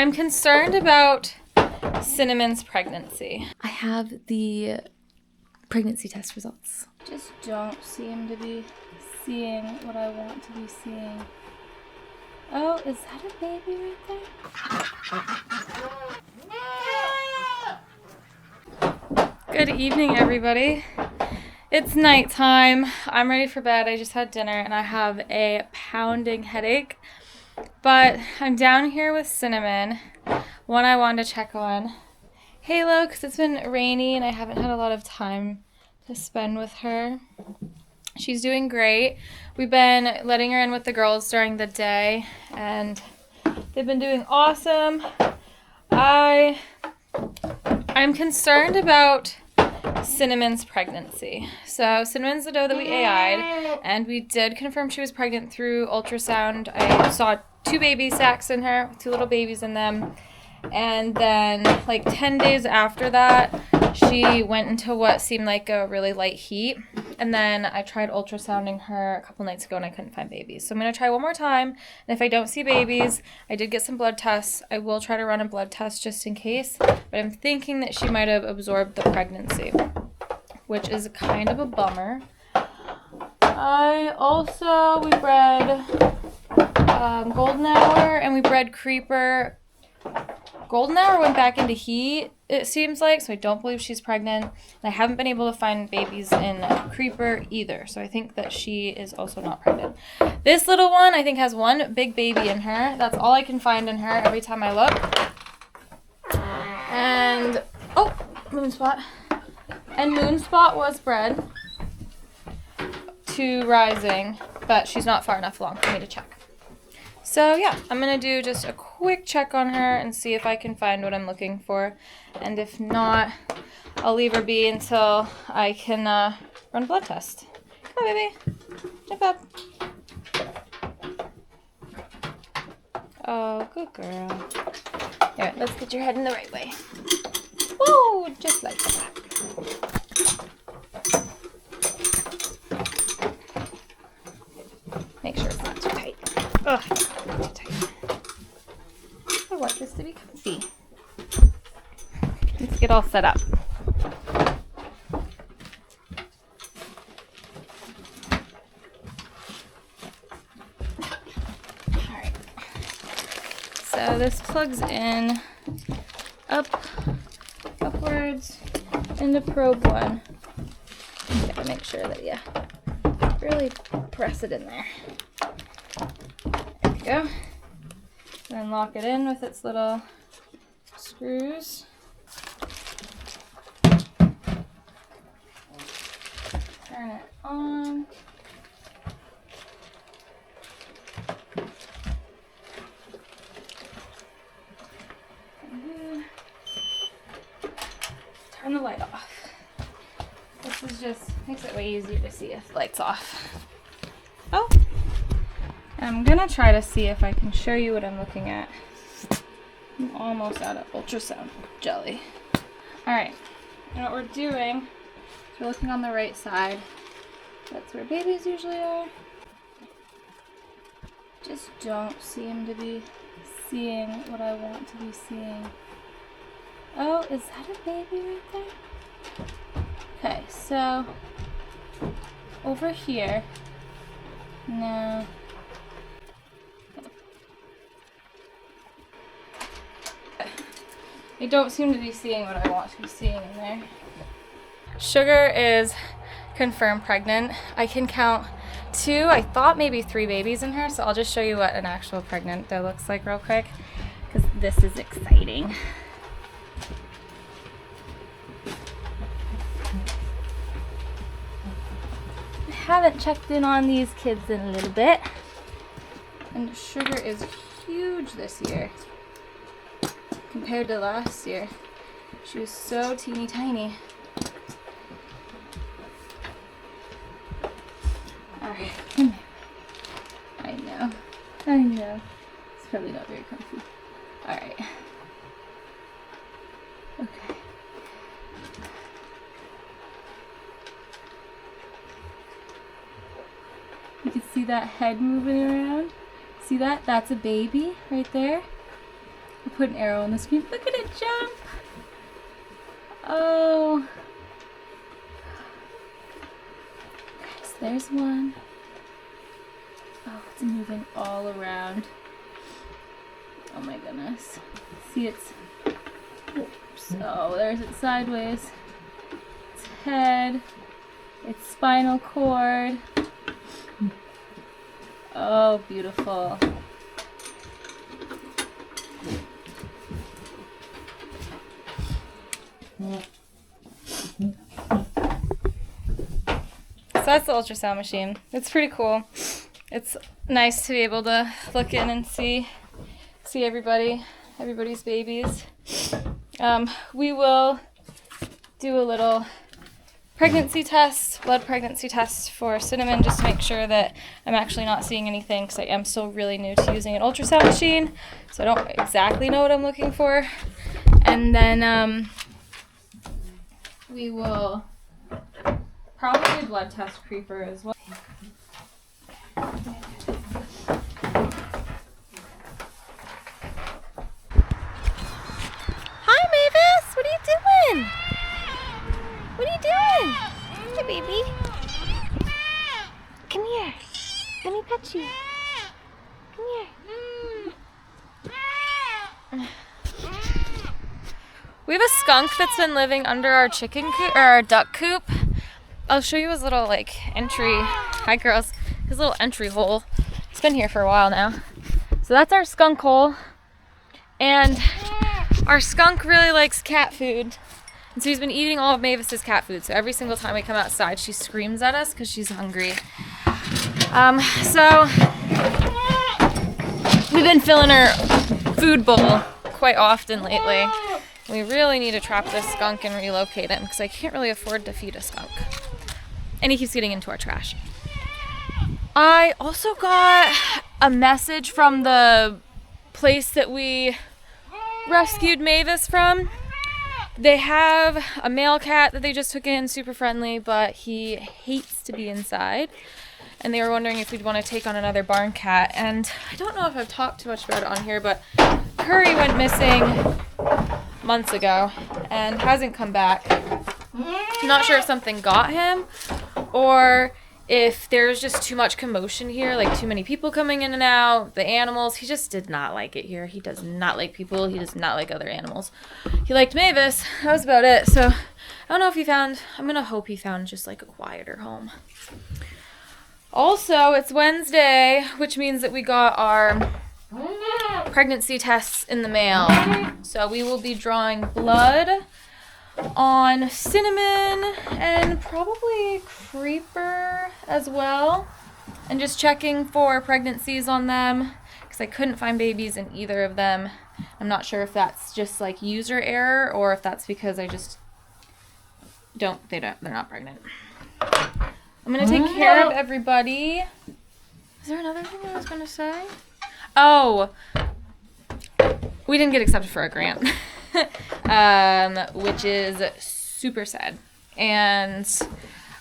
I'm concerned about Cinnamon's pregnancy. I have the pregnancy test results. Just don't seem to be seeing what I want to be seeing. Oh, is that a baby right there? Good evening, everybody. It's nighttime. I'm ready for bed. I just had dinner and I have a pounding headache. But I'm down here with Cinnamon, one I wanted to check on. Halo, because it's been rainy and I haven't had a lot of time to spend with her. She's doing great. We've been letting her in with the girls during the day and they've been doing awesome. I'm concerned about Cinnamon's pregnancy. So Cinnamon's the doe that we AI'd, and we did confirm she was pregnant through ultrasound. I saw 2 baby sacs in her, 2 little babies in them. And then like 10 days after that, she went into what seemed like a really light heat. And then I tried ultrasounding her a couple nights ago and I couldn't find babies. So I'm going to try one more time. And if I don't see babies, I did get some blood tests. I will try to run a blood test just in case. But I'm thinking that she might have absorbed the pregnancy, which is kind of a bummer. We bred Golden Hour and we bred Creeper. Golden Hour went back into heat, it seems like, so I don't believe she's pregnant. And I haven't been able to find babies in Creeper either, so I think that she is also not pregnant. This little one, I think, has 1 big baby in her. That's all I can find in her every time I look. And, oh, Moonspot. And Moonspot was bred to Rising, but she's not far enough along for me to check. So yeah, I'm going to do just a quick check on her and see if I can find what I'm looking for. And if not, I'll leave her be until I can run a blood test. Come on, baby. Jump up. Oh, good girl. Here, let's get your head in the right way. Whoa, just like that. Make sure it's not too tight. Ugh, not too tight. I want this to be comfy. Let's get all set up. Alright. So this plugs in upwards into probe 1. Gotta make sure that you really press it in there. There we go. Then lock it in with its little screws. Turn it on. Turn the light off. This is just makes it way easier to see if the light's off. Oh! I'm gonna try to see if I can show you what I'm looking at. I'm almost out of ultrasound jelly. Alright, and what we're doing is we're looking on the right side. That's where babies usually are. Just don't seem to be seeing what I want to be seeing. Oh, is that a baby right there? Okay, so over here. No. I don't seem to be seeing what I want to be seeing in there. Sugar is confirmed pregnant. I can count 2, I thought maybe 3 babies in her, so I'll just show you what an actual pregnant doe looks like real quick, because this is exciting. I haven't checked in on these kids in a little bit, and Sugar is huge this year. Compared to last year. She was so teeny tiny. Alright, come here. I know. It's probably not very comfy. Alright. Okay. You can see that head moving around. See that? That's a baby right there. Put an arrow on the screen. Look at it jump! Oh. Guys, there's one. Oh, it's moving all around. Oh my goodness. See its... Oops. Oh, there's its sideways. Its head. Its spinal cord. Oh, beautiful. So that's the ultrasound machine. It's pretty cool. It's nice to be able to look in and see everybody's babies. We will do a little pregnancy test, blood pregnancy test for Cinnamon, just to make sure that I'm actually not seeing anything, because I am still really new to using an ultrasound machine, so I don't exactly know what I'm looking for. And then we will probably blood test Creeper as well. Hi, Mavis! What are you doing? What are you doing? Hi, baby. Come here. Let me pet you. Come here. We have a skunk that's been living under our chicken coop, or our duck coop. I'll show you his little entry. Hi, girls. His little entry hole. He's been here for a while now. So that's our skunk hole. And our skunk really likes cat food. And so he's been eating all of Mavis's cat food. So every single time we come outside, she screams at us because she's hungry. So we've been filling her food bowl quite often lately. We really need to trap this skunk and relocate him because I can't really afford to feed a skunk. And he keeps getting into our trash. I also got a message from the place that we rescued Mavis from. They have a male cat that they just took in, super friendly, but he hates to be inside. And they were wondering if we'd want to take on another barn cat. And I don't know if I've talked too much about it on here, but Curry went missing months ago and hasn't come back. Not sure if something got him or if there's just too much commotion here, like too many people coming in and out, the animals. He just did not like it here. He does not like people. He does not like other animals. He liked Mavis. That was about it. So I don't know if he found, I'm going to hope he found just like a quieter home. Also, it's Wednesday, which means that we got our pregnancy tests in the mail. So we will be drawing blood on Cinnamon and probably Creeper as well, and just checking for pregnancies on them because I couldn't find babies in either of them. I'm not sure if that's just like user error or if that's because I just they're not pregnant. I'm gonna take care of everybody. Is there another thing I was gonna say? Oh, we didn't get accepted for a grant. Which is super sad. And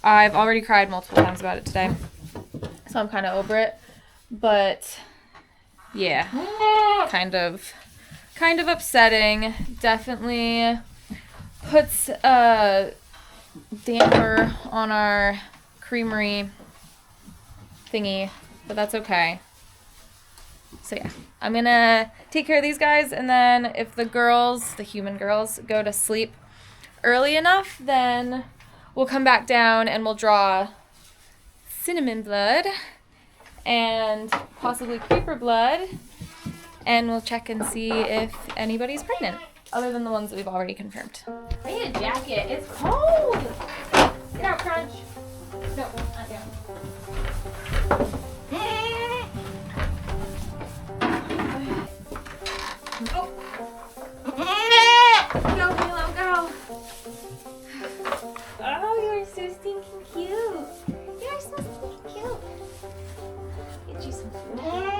I've already cried multiple times about it today. So I'm kind of over it. But yeah, kind of upsetting. Definitely puts a damper on our creamery thingy, but that's okay. So yeah, I'm gonna take care of these guys, and then if the girls, the human girls, go to sleep early enough, then we'll come back down and we'll draw Cinnamon blood and possibly Creeper blood, and we'll check and see if anybody's pregnant, other than the ones that we've already confirmed. I need a jacket. It's cold. Get out, Crunch. No, not down. Oh. Go, Milo, go. Oh, you're so stinking cute. You're so stinking cute. Get you some food.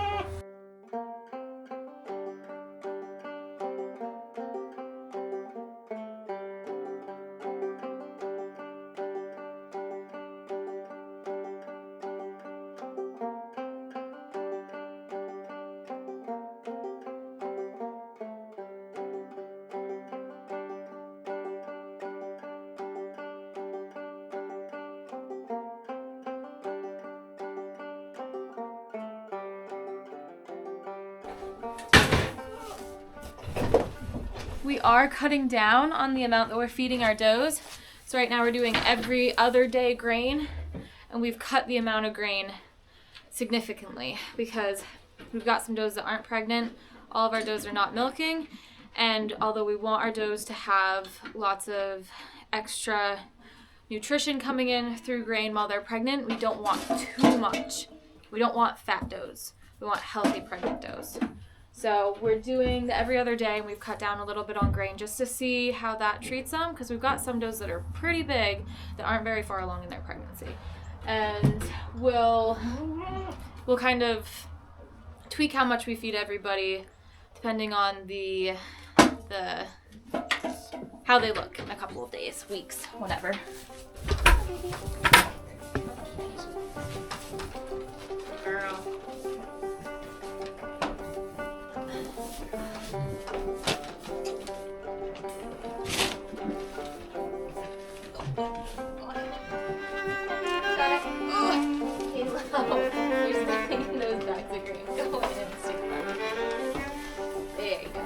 we are cutting down on the amount that we're feeding our does. So right now we're doing every other day grain, and we've cut the amount of grain significantly because we've got some does that aren't pregnant. All of our does are not milking, and although we want our does to have lots of extra nutrition coming in through grain while they're pregnant, we don't want too much. We don't want fat does. We want healthy pregnant does. So we're doing the every other day, and we've cut down a little bit on grain just to see how that treats them, because we've got some does that are pretty big that aren't very far along in their pregnancy. And we'll kind of tweak how much we feed everybody depending on the how they look in a couple of days, weeks, whatever. Girl. You're sticking those bags of grain. Go in and stick them. There you go.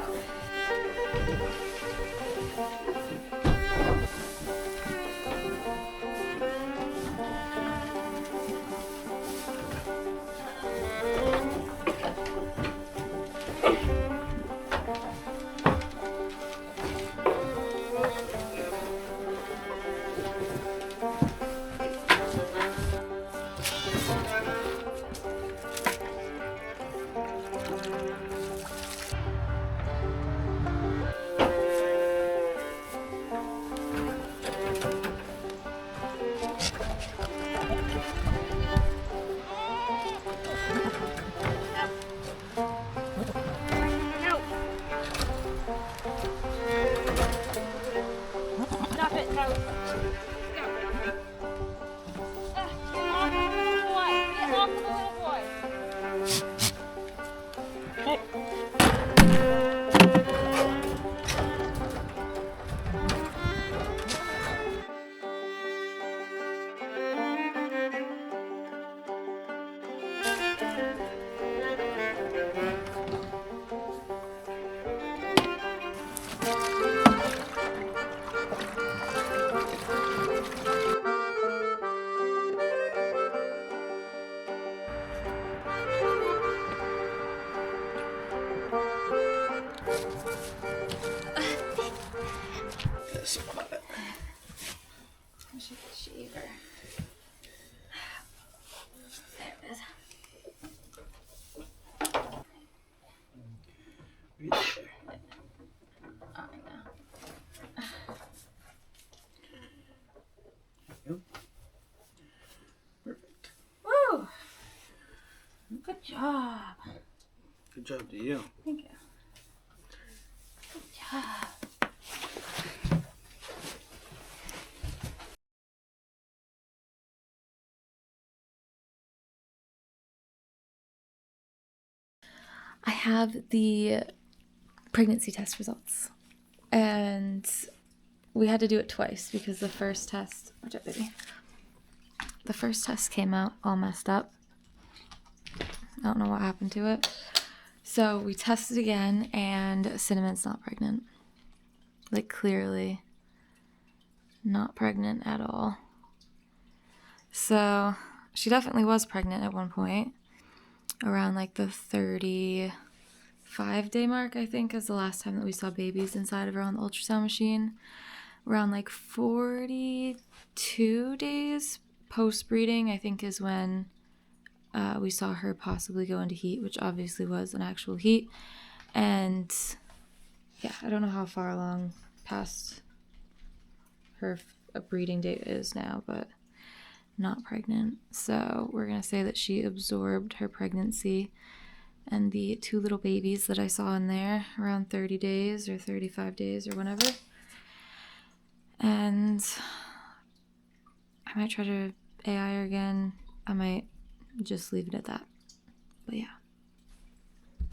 I should shave her. There it is. Right there. I know. Yep. Perfect. Woo! Good job. Good job to you. Thank you. Good job. I have the pregnancy test results, and we had to do it twice because the first test, watch out, baby. The first test came out all messed up. I don't know what happened to it. So we tested again, and Cinnamon's not pregnant. Like, clearly not pregnant at all. So she definitely was pregnant at one point. Around like the 35-day mark, I think, is the last time that we saw babies inside of her on the ultrasound machine. Around like 42 days post-breeding, I think, is when we saw her possibly go into heat, which obviously was an actual heat. And yeah, I don't know how far along past her breeding date is now, but not pregnant. So we're going to say that she absorbed her pregnancy and the 2 little babies that I saw in there around 30 days or 35 days or whenever. And I might try to AI her again. I might just leave it at that. But yeah.